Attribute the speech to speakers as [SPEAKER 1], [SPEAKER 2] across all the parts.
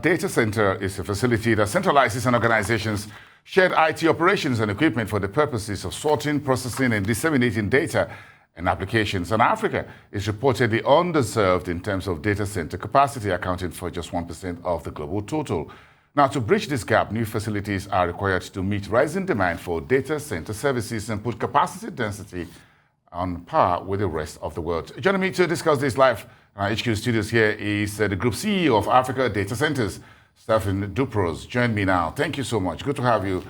[SPEAKER 1] Data center is a facility that centralizes an organization's shared IT operations and equipment for the purposes of sorting, processing, and disseminating data and applications. And Africa is reportedly underserved in terms of data center capacity, accounting for just 1% of the global total. Now, to bridge this gap, new facilities are required to meet rising demand for data center services and put capacity density on par with the rest of the world. Joining me to discuss this live in our HQ studios here is the Group CEO of Africa Data Centers, Stephen Duprez. Join me now. Thank you so much. Good to have you,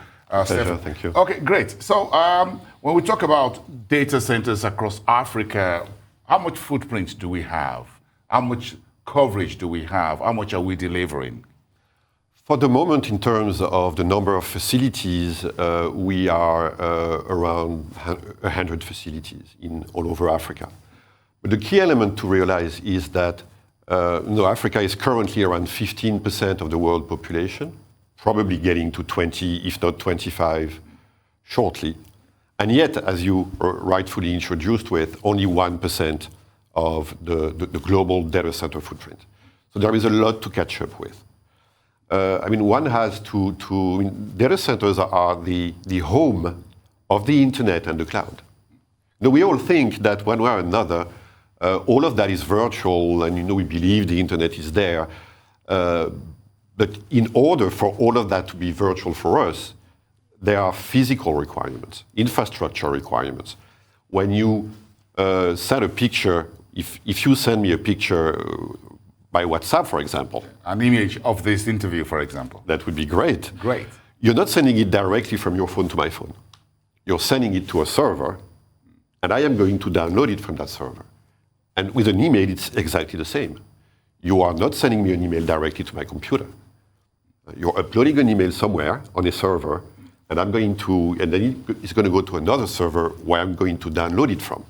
[SPEAKER 1] Stephen.
[SPEAKER 2] Thank you.
[SPEAKER 1] Okay, great. So when we talk about data centers across Africa, how much footprint do we have? How much coverage do we have? How much are we delivering?
[SPEAKER 2] For the moment, in terms of the number of facilities, we are around 100 facilities all over Africa. But the key element to realize is that Africa is currently around 15% of the world population, probably getting to 20, if not 25, shortly. And yet, as you rightfully introduced with, only 1% of the global data center footprint. So there is a lot to catch up with. One has data centers are the home of the internet and the cloud. Now, we all think that one way or another, all of that is virtual, and we believe the internet is there. But in order for all of that to be virtual for us, there are physical requirements, infrastructure requirements. When you send a picture, if you send me a picture by WhatsApp, for example.
[SPEAKER 1] An image of this interview, for example.
[SPEAKER 2] That would be great.
[SPEAKER 1] Great.
[SPEAKER 2] You're not sending it directly from your phone to my phone. You're sending it to a server, and I am going to download it from that server. And with an email, it's exactly the same. You are not sending me an email directly to my computer. You're uploading an email somewhere on a server, and then it's going to go to another server where I'm going to download it from.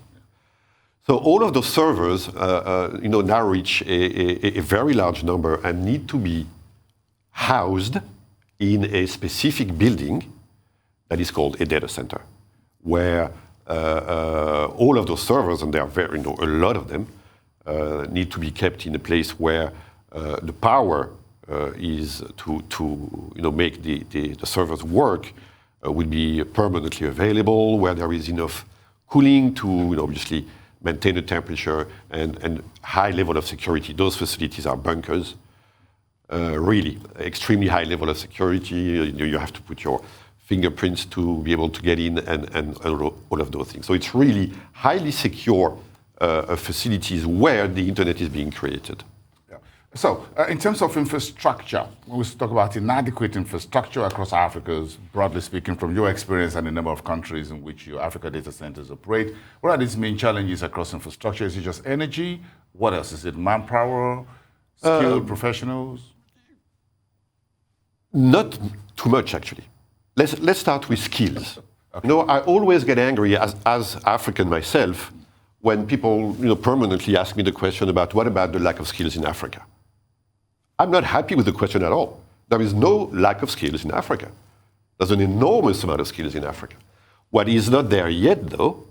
[SPEAKER 2] So all of those servers, now reach a very large number and need to be housed in a specific building that is called a data center, where all of those servers, and there are a lot of them, need to be kept in a place where the power is to make the servers work, will be permanently available, where there is enough cooling to obviously maintain the temperature and high level of security. Those facilities are bunkers, really extremely high level of security. You have to put your fingerprints to be able to get in and all of those things. So it's really highly secure facilities where the internet is being created.
[SPEAKER 1] So, in terms of infrastructure, when we talk about inadequate infrastructure across Africa, broadly speaking, from your experience and the number of countries in which your Africa data centers operate, what are these main challenges across infrastructure? Is it just energy? What else? Is it manpower, skilled professionals?
[SPEAKER 2] Not too much, actually. Let's start with skills. Okay. I always get angry as African myself when people permanently ask me the question about what about the lack of skills in Africa? I'm not happy with the question at all. There is no lack of skills in Africa. There's an enormous amount of skills in Africa. What is not there yet, though,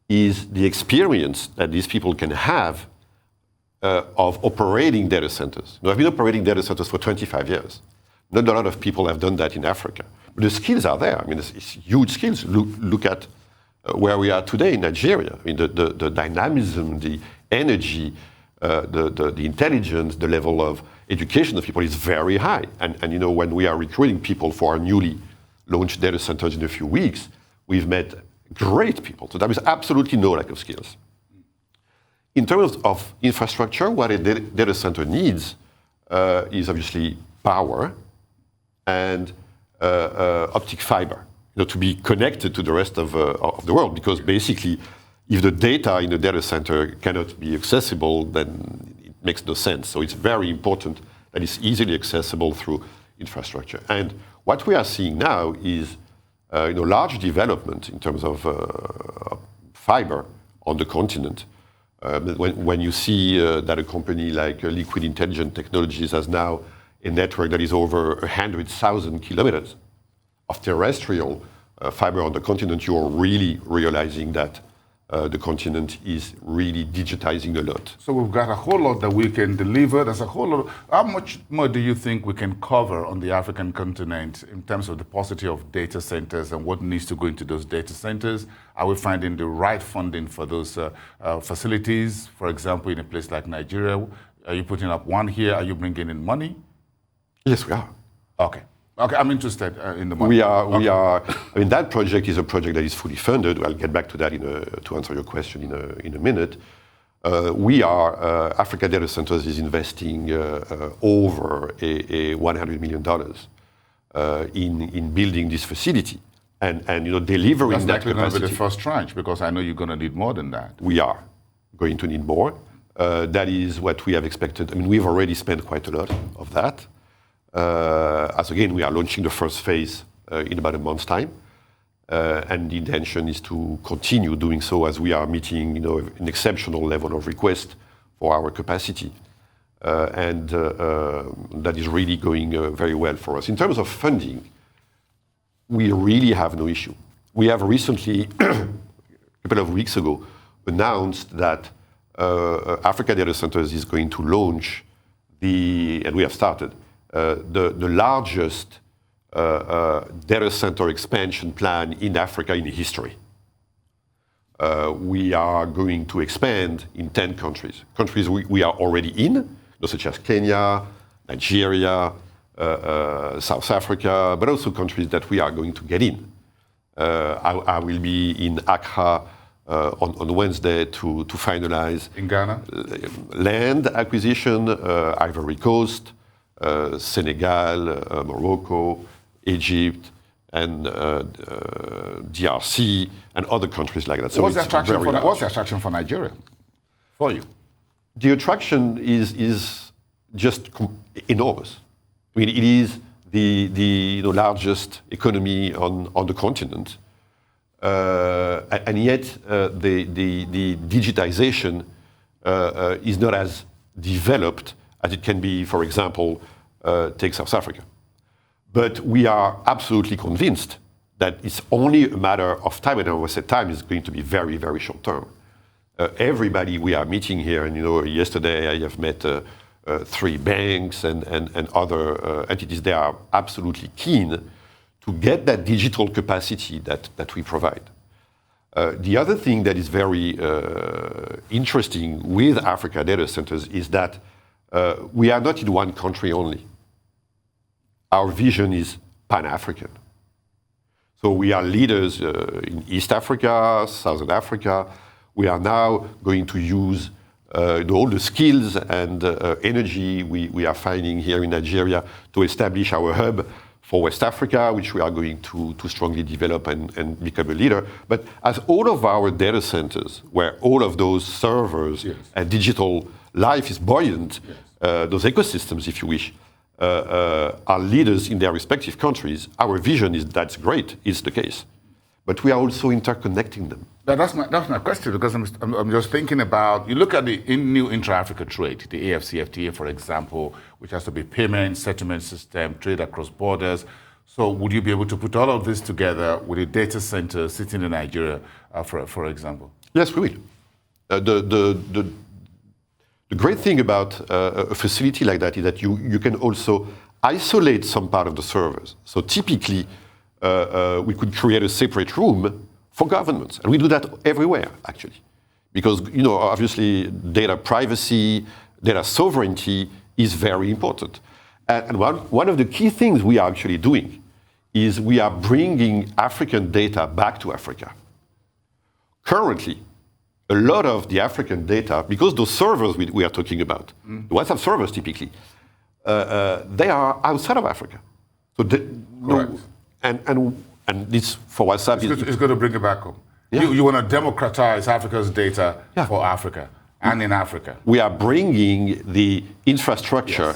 [SPEAKER 2] is the experience that these people can have of operating data centers. I've been operating data centers for 25 years. Not a lot of people have done that in Africa. But the skills are there. It's huge skills. Look at where we are today in Nigeria. The dynamism, the energy, the intelligence, the level of education of people is very high. And when we are recruiting people for our newly launched data centers in a few weeks, we've met great people. So there is absolutely no lack of skills. In terms of infrastructure, what a data center needs is obviously power and optic fiber, to be connected to the rest of the world. Because basically, if the data in the data center cannot be accessible, then it makes no sense. So it's very important that it's easily accessible through infrastructure. And what we are seeing now is large development in terms of fiber on the continent. When you see that a company like Liquid Intelligent Technologies has now a network that is over 100,000 kilometers of terrestrial fiber on the continent, you are really realizing that the continent is really digitizing a lot.
[SPEAKER 1] So we've got a whole lot that we can deliver. There's a whole lot. How much more do you think we can cover on the African continent in terms of the paucity of data centers and what needs to go into those data centers? Are we finding the right funding for those facilities? For example, in a place like Nigeria, are you putting up one here? Are you bringing in money?
[SPEAKER 2] Yes, we are.
[SPEAKER 1] Okay. Okay, I'm interested in the money.
[SPEAKER 2] We are. I mean, that project is a project that is fully funded. I'll get back to that to answer your question in a minute. Africa Data Centers is investing over $100 million in building this facility and delivering
[SPEAKER 1] That's
[SPEAKER 2] that
[SPEAKER 1] likely
[SPEAKER 2] capacity.
[SPEAKER 1] going to be the first tranche because I know you're going to need more than that.
[SPEAKER 2] We are going to need more. That is what we have expected. I mean, we've already spent quite a lot of that. As again, we are launching the first phase in about a month's time. And the intention is to continue doing so as we are meeting an exceptional level of request for our capacity. And that is really going very well for us. In terms of funding, we really have no issue. We have recently, a couple of weeks ago, announced that Africa Data Centers is going to launch and we have started, the largest data center expansion plan in Africa in history. We are going to expand in 10 countries. Countries we are already in, such as Kenya, Nigeria, South Africa, but also countries that we are going to get in. I will be in Accra on Wednesday to finalize
[SPEAKER 1] in Ghana
[SPEAKER 2] land acquisition, Ivory Coast, Senegal, Morocco, Egypt, and DRC, and other countries like that.
[SPEAKER 1] So what's the attraction for Nigeria for you?
[SPEAKER 2] The attraction is just enormous. I mean, it is the largest economy on the continent, and yet the digitization is not as developed as it can be, for example, take South Africa. But we are absolutely convinced that it's only a matter of time, and I always say time is going to be very, very short term. Everybody we are meeting here, and yesterday I have met 3 banks and other entities. They are absolutely keen to get that digital capacity that we provide. The other thing that is very interesting with Africa Data Centers is that we are not in one country only. Our vision is Pan-African. So we are leaders in East Africa, Southern Africa. We are now going to use all the skills and energy we are finding here in Nigeria to establish our hub for West Africa, which we are going to strongly develop and become a leader. But as all of our data centers, where all of those servers and digital life is buoyant, those ecosystems, if you wish, are leaders in their respective countries, our vision is that's great, is the case. But we are also interconnecting them.
[SPEAKER 1] That's my question, because I'm just thinking about, you look at the new intra-Africa trade, the AfCFTA, for example, which has to be payment, settlement system, trade across borders. So would you be able to put all of this together with a data center sitting in Nigeria, for example?
[SPEAKER 2] Yes, we will. The great thing about a facility like that is that you can also isolate some part of the servers. So typically, we could create a separate room for governments. And we do that everywhere, actually. Because, obviously, data privacy, data sovereignty is very important. And one of the key things we are actually doing is we are bringing African data back to Africa. Currently, a lot of the African data, because those servers we are talking about, the WhatsApp servers typically, they are outside of Africa. So and this for WhatsApp
[SPEAKER 1] it's going to bring it back home. Yeah. You want to democratize Africa's data for Africa and in Africa.
[SPEAKER 2] We are bringing the infrastructure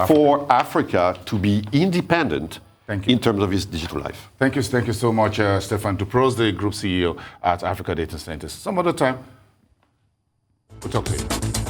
[SPEAKER 2] for Africa to be independent in terms of its digital life.
[SPEAKER 1] Thank you so much, Stéphane Duproz, the Group CEO at Africa Data Centers. Some other time, we'll talk to you.